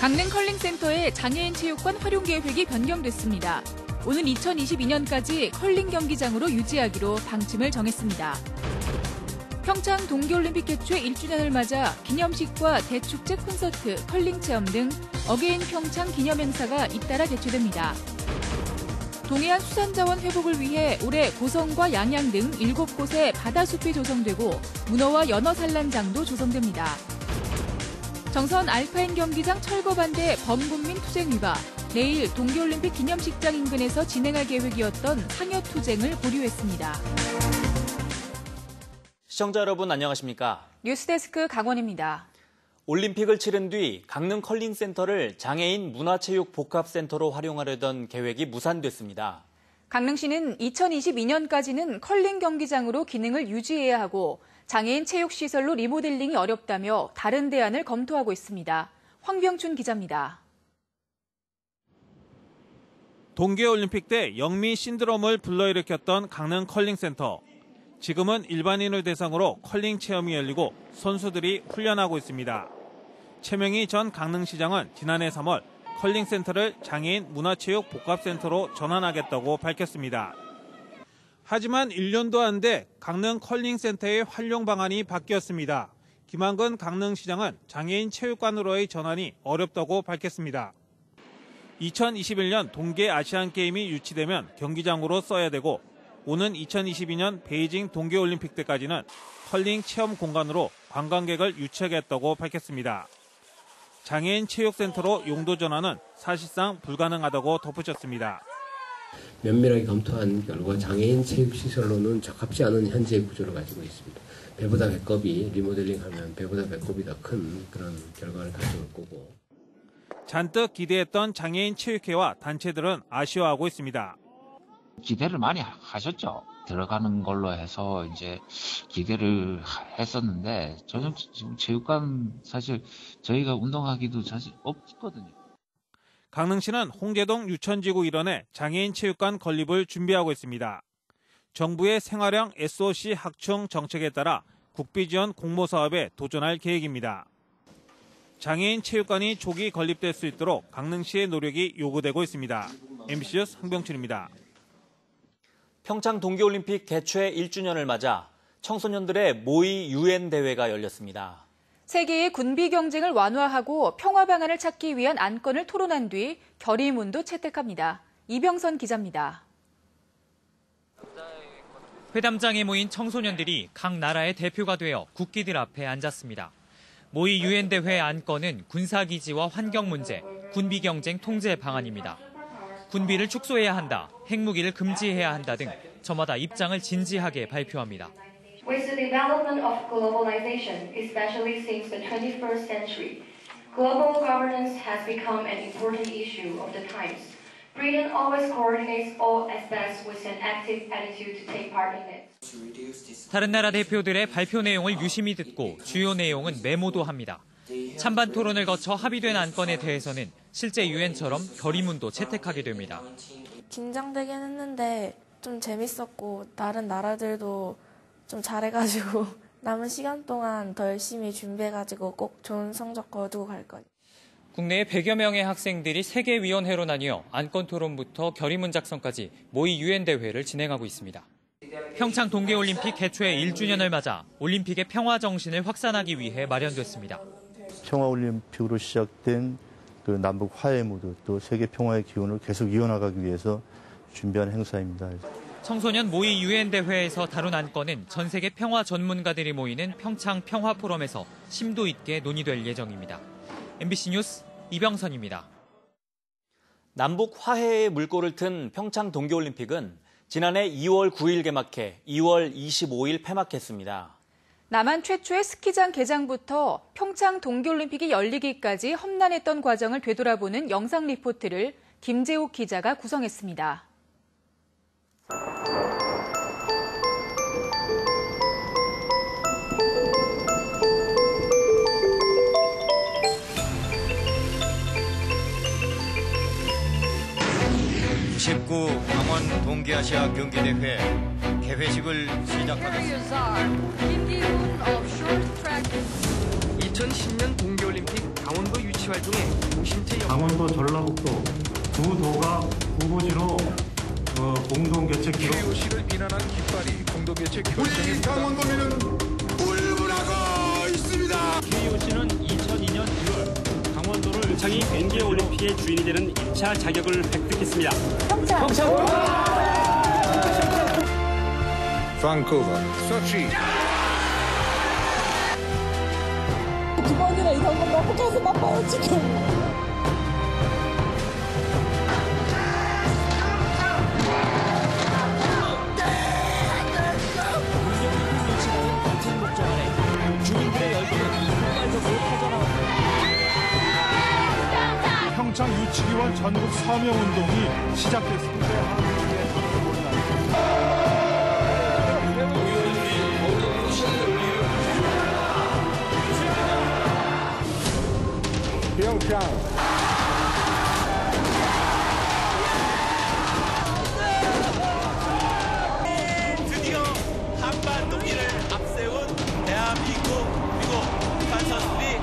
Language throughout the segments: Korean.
강릉 컬링센터의 장애인 체육관 활용 계획이 변경됐습니다. 오는 2022년까지 컬링 경기장으로 유지하기로 방침을 정했습니다. 평창 동계올림픽 개최 1주년을 맞아 기념식과 대축제 콘서트, 컬링 체험 등 어게인 평창 기념행사가 잇따라 개최됩니다. 동해안 수산자원 회복을 위해 올해 고성과 양양 등 7곳에 바다숲이 조성되고 문어와 연어 산란장도 조성됩니다. 정선 알파인 경기장 철거반대 범국민 투쟁 위반, 내일 동계올림픽 기념식장 인근에서 진행할 계획이었던 상여투쟁을 보류했습니다. 시청자 여러분 안녕하십니까? 뉴스데스크 강원입니다. 올림픽을 치른 뒤 강릉 컬링센터를 장애인 문화체육복합센터로 활용하려던 계획이 무산됐습니다. 강릉시는 2022년까지는 컬링 경기장으로 기능을 유지해야 하고 장애인 체육시설로 리모델링이 어렵다며 다른 대안을 검토하고 있습니다. 황병춘 기자입니다. 동계올림픽 때 영미 신드롬을 불러일으켰던 강릉 컬링센터. 지금은 일반인을 대상으로 컬링 체험이 열리고 선수들이 훈련하고 있습니다. 최명희 전 강릉시장은 지난해 3월 컬링센터를 장애인 문화체육복합센터로 전환하겠다고 밝혔습니다. 하지만 1년도 안 돼 강릉 컬링센터의 활용 방안이 바뀌었습니다. 김한근 강릉시장은 장애인 체육관으로의 전환이 어렵다고 밝혔습니다. 2021년 동계 아시안게임이 유치되면 경기장으로 써야 되고 오는 2022년 베이징 동계올림픽 때까지는 컬링 체험 공간으로 관광객을 유치하겠다고 밝혔습니다. 장애인 체육센터로 용도 전환은 사실상 불가능하다고 덧붙였습니다. 면밀하게 검토한 결과 장애인 체육시설로는 적합지 않은 현재의 구조를 가지고 있습니다. 배보다 배꼽이 리모델링하면 배보다 배꼽이 더 큰 그런 결과를 가져올 거고. 잔뜩 기대했던 장애인 체육회와 단체들은 아쉬워하고 있습니다. 기대를 많이 하셨죠. 들어가는 걸로 해서 이제 기대를 했었는데 저는 지금 체육관 사실 저희가 운동하기도 사실 없거든요. 강릉시는 홍제동 유천지구 일원에 장애인 체육관 건립을 준비하고 있습니다. 정부의 생활형 SOC 확충 정책에 따라 국비 지원 공모 사업에 도전할 계획입니다. 장애인 체육관이 조기 건립될 수 있도록 강릉시의 노력이 요구되고 있습니다. MBC 뉴스 황병춘입니다. 평창 동계올림픽 개최 1주년을 맞아 청소년들의 모의 UN 대회가 열렸습니다. 세계의 군비 경쟁을 완화하고 평화 방안을 찾기 위한 안건을 토론한 뒤 결의문도 채택합니다. 이병선 기자입니다. 회담장에 모인 청소년들이 각 나라의 대표가 되어 국기들 앞에 앉았습니다. 모의 UN 대회 안건은 군사기지와 환경 문제, 군비 경쟁 통제 방안입니다. 군비를 축소해야 한다, 핵무기를 금지해야 한다 등 저마다 입장을 진지하게 발표합니다. With the development of globalization, especially since the 21st century, global governance has become an important issue of the times. Britain always coordinates all aspects with an active attitude to take part in it. 다른 나라 대표들의 발표 내용을 유심히 듣고 주요 내용은 메모도 합니다. 찬반 토론을 거쳐 합의된 안건에 대해서는 실제 유엔처럼 결의문도 채택하게 됩니다. 긴장되긴 했는데 좀 재밌었고 다른 나라들도 좀 잘해가지고 남은 시간 동안 더 열심히 준비해가지고 꼭 좋은 성적 거두고 갈 거예요. 국내에 100여 명의 학생들이 3개 위원회로 나뉘어 안건 토론부터 결의문 작성까지 모의 UN 대회를 진행하고 있습니다. 평창 동계올림픽 개최 1주년을 맞아 올림픽의 평화 정신을 확산하기 위해 마련됐습니다. 평화올림픽으로 시작된 그 남북 화해 무드 또 세계 평화의 기운을 계속 이어나가기 위해서 준비한 행사입니다. 청소년 모의 UN 대회에서 다룬 안건은 전 세계 평화 전문가들이 모이는 평창 평화 포럼에서 심도 있게 논의될 예정입니다. MBC 뉴스 이병선입니다. 남북 화해의 물꼬를 튼 평창 동계올림픽은 지난해 2월 9일 개막해 2월 25일 폐막했습니다. 남한 최초의 스키장 개장부터 평창 동계올림픽이 열리기까지 험난했던 과정을 되돌아보는 영상 리포트를 김재욱 기자가 구성했습니다. 제19 강원 동계아시아 경기대회 개회식을 시작하겠습니다. 2010년 동계올림픽 강원도 유치 정치 활동에 공신체 강원도 전라북도 두 도가 후보지로 공동 개최 기록. KOC를 비난한 깃발이 공동 개최 결정에 우리 강원도민은 울분하고 있습니다. KOC는 2002년 1월 강원도를 평창이 동계올림픽의 주인이 되는 1차 자격을 획득했습니다. 평창. 밴쿠버, 소치. 기본이라 이런 거 너무 가슴 아파요 지금. 평창 유치기원 전국 서명운동이 시작됐습니다. 평창. 드디어 한반 논의를 앞세운 대한민국 그리고 북한 선수들이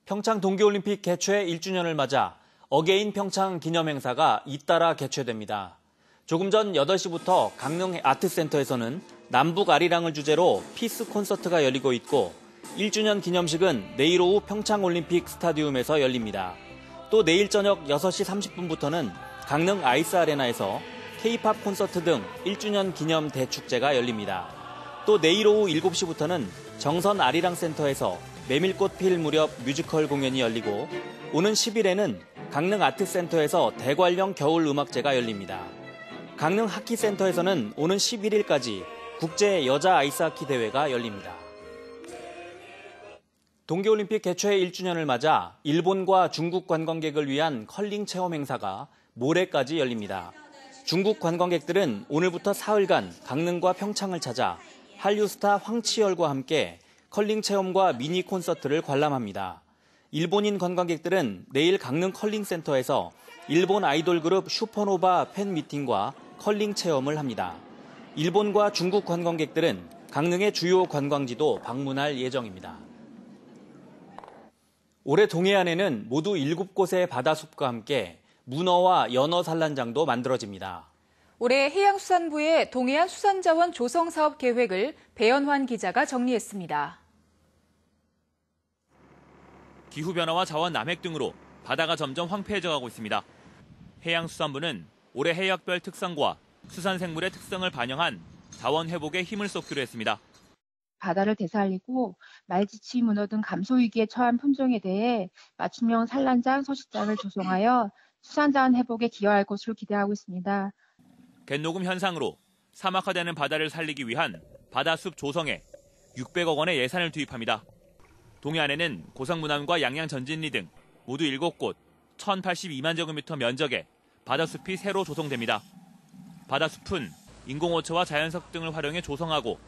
평창 동계올림픽 개최 1주년을 맞아 어게인 평창 기념행사가 잇따라 개최됩니다. 조금 전 8시부터 강릉 아트센터에서는 남북 아리랑을 주제로 피스 콘서트가 열리고 있고 1주년 기념식은 내일 오후 평창올림픽 스타디움에서 열립니다. 또 내일 저녁 6시 30분부터는 강릉 아이스 아레나에서 K-팝 콘서트 등 1주년 기념 대축제가 열립니다. 또 내일 오후 7시부터는 정선 아리랑 센터에서 메밀꽃 필 무렵 뮤지컬 공연이 열리고 오는 10일에는 강릉 아트센터에서 대관령 겨울음악제가 열립니다. 강릉 하키센터에서는 오는 11일까지 국제 여자 아이스하키 대회가 열립니다. 동계올림픽 개최 1주년을 맞아 일본과 중국 관광객을 위한 컬링 체험 행사가 모레까지 열립니다. 중국 관광객들은 오늘부터 사흘간 강릉과 평창을 찾아 한류 스타 황치열과 함께 컬링 체험과 미니 콘서트를 관람합니다. 일본인 관광객들은 내일 강릉 컬링센터에서 일본 아이돌 그룹 슈퍼노바 팬 미팅과 컬링 체험을 합니다. 일본과 중국 관광객들은 강릉의 주요 관광지도 방문할 예정입니다. 올해 동해안에는 모두 7곳의 바다숲과 함께 문어와 연어 산란장도 만들어집니다. 올해 해양수산부의 동해안 수산자원 조성 사업 계획을 배연환 기자가 정리했습니다. 기후변화와 자원 남획 등으로 바다가 점점 황폐해져가고 있습니다. 해양수산부는 올해 해역별 특성과 수산생물의 특성을 반영한 자원 회복에 힘을 쏟기로 했습니다. 바다를 되살리고 말지치, 문어 등 감소 위기에 처한 품종에 대해 맞춤형 산란장, 서식장을 조성하여 수산자원 회복에 기여할 것으로 기대하고 있습니다. 갯녹음 현상으로 사막화되는 바다를 살리기 위한 바다숲 조성에 600억 원의 예산을 투입합니다. 동해안에는 고성문암과 양양전진리 등 모두 7곳 1082만 제곱미터 면적의 바다숲이 새로 조성됩니다. 바다숲은 인공호초와 자연석 등을 활용해 조성하고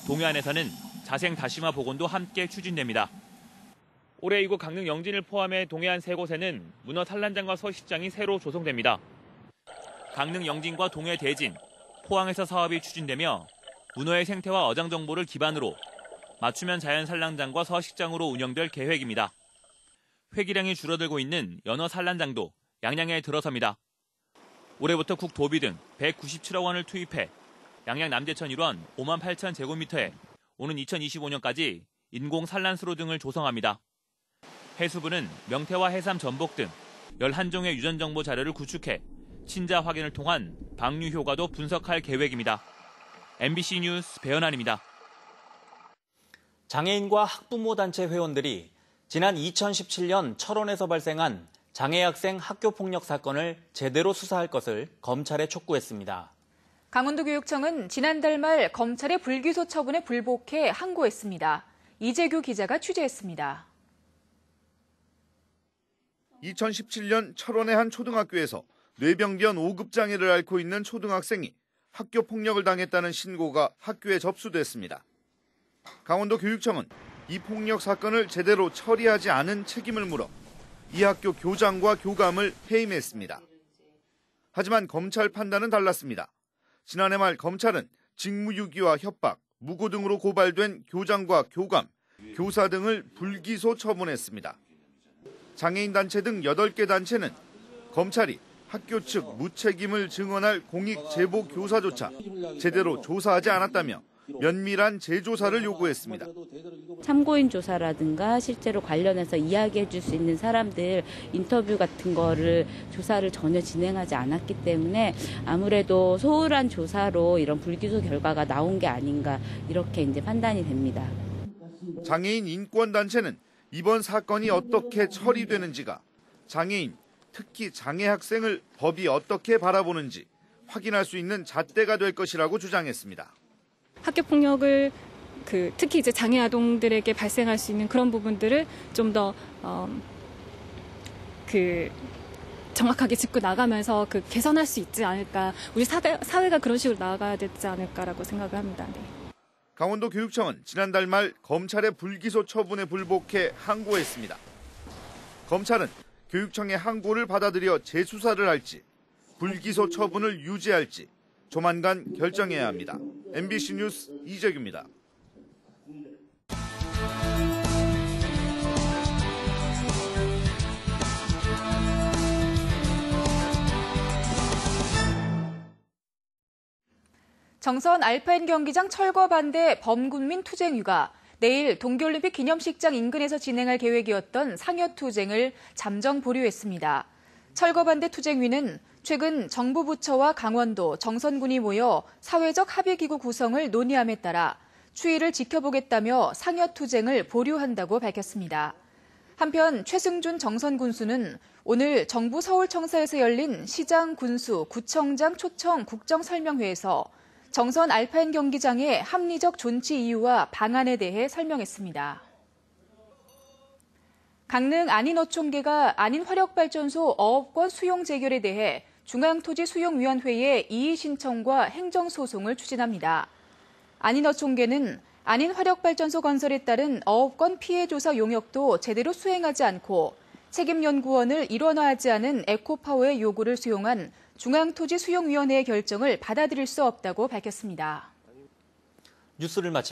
동해안에서는 자생 다시마 복원도 함께 추진됩니다. 올해 이곳 강릉 영진을 포함해 동해안 3곳에는 문어 산란장과 서식장이 새로 조성됩니다. 강릉 영진과 동해 대진, 포항에서 사업이 추진되며 문어의 생태와 어장 정보를 기반으로 맞춤형 자연 산란장과 서식장으로 운영될 계획입니다. 회기량이 줄어들고 있는 연어 산란장도 양양에 들어섭니다. 올해부터 국도비 등 197억 원을 투입해 양양 남대천 일원 5만 8천 제곱미터에 오는 2025년까지 인공 산란수로 등을 조성합니다. 해수부는 명태와 해삼, 전복 등 11종의 유전 정보 자료를 구축해 친자 확인을 통한 방류 효과도 분석할 계획입니다. MBC 뉴스 배연환입니다. 장애인과 학부모 단체 회원들이 지난 2017년 철원에서 발생한 장애 학생 학교폭력 사건을 제대로 수사할 것을 검찰에 촉구했습니다. 강원도교육청은 지난달 말 검찰의 불기소 처분에 불복해 항고했습니다. 이재규 기자가 취재했습니다. 2017년 철원의 한 초등학교에서 뇌병변 5급 장애를 앓고 있는 초등학생이 학교 폭력을 당했다는 신고가 학교에 접수됐습니다. 강원도 교육청은 이 폭력 사건을 제대로 처리하지 않은 책임을 물어 이 학교 교장과 교감을 해임했습니다. 하지만 검찰 판단은 달랐습니다. 지난해 말 검찰은 직무유기와 협박, 무고 등으로 고발된 교장과 교감, 교사 등을 불기소 처분했습니다. 장애인 단체 등 8개 단체는 검찰이 학교 측 무책임을 증언할 공익 제보 교사조차 제대로 조사하지 않았다며 면밀한 재조사를 요구했습니다. 참고인 조사라든가 실제로 관련해서 이야기해 줄 수 있는 사람들 인터뷰 같은 거를 조사를 전혀 진행하지 않았기 때문에 아무래도 소홀한 조사로 이런 불기소 결과가 나온 게 아닌가 이렇게 이제 판단이 됩니다. 장애인 인권단체는 이번 사건이 어떻게 처리되는지가 장애인, 특히 장애 학생을 법이 어떻게 바라보는지 확인할 수 있는 잣대가 될 것이라고 주장했습니다. 학교 폭력을 특히 이제 장애 아동들에게 발생할 수 있는 그런 부분들을 좀 더 정확하게 짚고 나가면서 개선할 수 있지 않을까. 우리 사회가 그런 식으로 나아가야 되지 않을까라고 생각을 합니다. 네. 강원도 교육청은 지난달 말 검찰의 불기소 처분에 불복해 항고했습니다. 검찰은 교육청의 항고를 받아들여 재수사를 할지 불기소 처분을 유지할지 조만간 결정해야 합니다. MBC 뉴스 이재규입니다. 정선 알파인 경기장 철거 반대 범군민 투쟁위가 내일 동계올림픽 기념식장 인근에서 진행할 계획이었던 상여투쟁을 잠정 보류했습니다. 철거 반대 투쟁위는 최근 정부 부처와 강원도, 정선군이 모여 사회적 합의기구 구성을 논의함에 따라 추이를 지켜보겠다며 상여투쟁을 보류한다고 밝혔습니다. 한편 최승준 정선군수는 오늘 정부 서울청사에서 열린 시장, 군수, 구청장 초청 국정설명회에서 정선 알파인 경기장의 합리적 존치 이유와 방안에 대해 설명했습니다. 강릉 안인어촌계가 안인화력발전소 어업권 수용 재결에 대해 중앙토지수용위원회에 이의 신청과 행정소송을 추진합니다. 안인어촌계는 안인화력발전소 건설에 따른 어업권 피해조사 용역도 제대로 수행하지 않고 책임연구원을 일원화하지 않은 에코파워의 요구를 수용한 중앙토지수용위원회의 결정을 받아들일 수 없다고 밝혔습니다. 뉴스를 마칩니다.